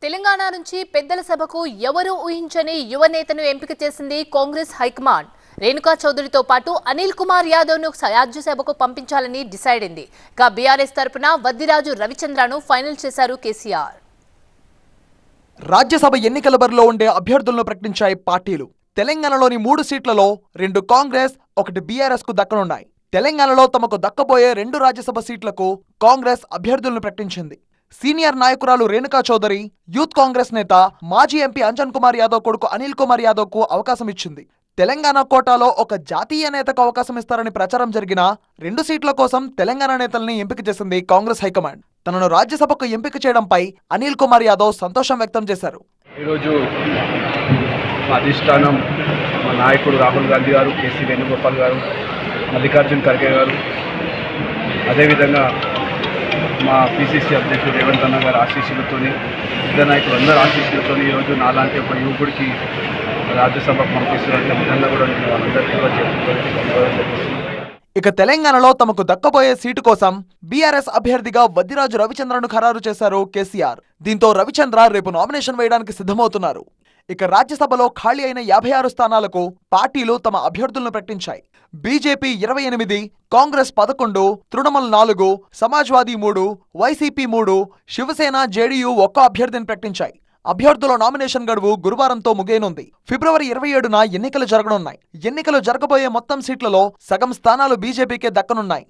తెలంగాణ నుంచి పెద్దల సభకు ఎవరు ఊహించని యువ నేతను ఎంపిక చేసింది కాంగ్రెస్ హైకమాండ్. రేణుకా చౌదరితో పాటు అనిల్ కుమార్ యాదవ్ ను రాజ్యసభకు పంపించాలని డిసైడ్ అయింది. ఇక బీఆర్ఎస్ తరపున వద్దిరాజు రవిచంద్రను ఫైనల్ చేశారు కేసీఆర్. రాజ్యసభ ఎన్నికల బరిలో ఉండే అభ్యర్థులను ప్రకటించాయి పార్టీలు. తెలంగాణలోని 3 సీట్లలో 2 కాంగ్రెస్, 1 బీఆర్ఎస్ కు దక్కనున్నాయి. తెలంగాణలో తమకు దక్కబోయే 2 రాజ్యసభ సీట్లకు కాంగ్రెస్ అభ్యర్థులను ప్రకటించింది. సీనియర్ నాయకురాలు రేణుకా చౌదరి, యూత్ కాంగ్రెస్ నేత మాజీ ఎంపీ అంజన్ కుమార్ యాదవ్ కొడుకు అనిల్ కుమార్ యాదవ్ కు అవకాశం ఇచ్చింది. తెలంగాణ కోటాలో ఒక జాతీయ నేతకు అవకాశం ఇస్తారని ప్రచారం జరిగిన 2 సీట్ల కోసం తెలంగాణ నేతల్ని ఎంపిక చేసింది కాంగ్రెస్ హైకమాండ్. తనను రాజ్యసభకు ఎంపిక చేయడంపై అనిల్ కుమార్ యాదవ్ సంతోషం వ్యక్తం చేశారు. ఈరోజు అధిష్టానం మా నాయకుడు రాహుల్ గాంధీ గారు, కేసీ వేణుగోపాల్ గారు, మల్లికార్జున్ ఖర్గే గారు, అదేవిధంగా మా పిసిసి అధ్యక్షుడు రేవంత్ అన్న గారు ఆశీస్సులతో, పెద్ద నాయకులు అందరూ ఆశీస్సులతో ఈరోజు నాలాంటి ఒక యువకుడికి రాజ్యసభకు పంపిస్తున్న విధంగా కూడా నేను వాళ్ళందరికీ కూడా చెప్తున్నాను. ఇక తెలంగాణలో తమకు దక్కబోయే సీటు కోసం బీఆర్ఎస్ అభ్యర్థిగా వద్దిరాజు రవిచంద్రను ఖరారు చేశారు కేసీఆర్. దీంతో రవిచంద్ర రేపు నామినేషన్ వేయడానికి సిద్ధమవుతున్నారు. ఇక రాజ్యసభలో ఖాళీ అయిన 56 స్థానాలకు పార్టీలు తమ అభ్యర్థులను ప్రకటించాయి. BJP 28, Congress 11, Trinamool 4, Samajwadi 3, YCP 3, Shiv Sena, JDU 1 అభ్యర్థిని ప్రకటించాయి. అభ్యర్థుల నామినేషన్ గడువు గురువారంతో ముగియనుంది. ఫిబ్రవరి 27న ఎన్నికలు జరగనున్నాయి. ఎన్నికలు జరగబోయే మొత్తం సీట్లలో సగం స్థానాలు బీజేపీకే దక్కనున్నాయి.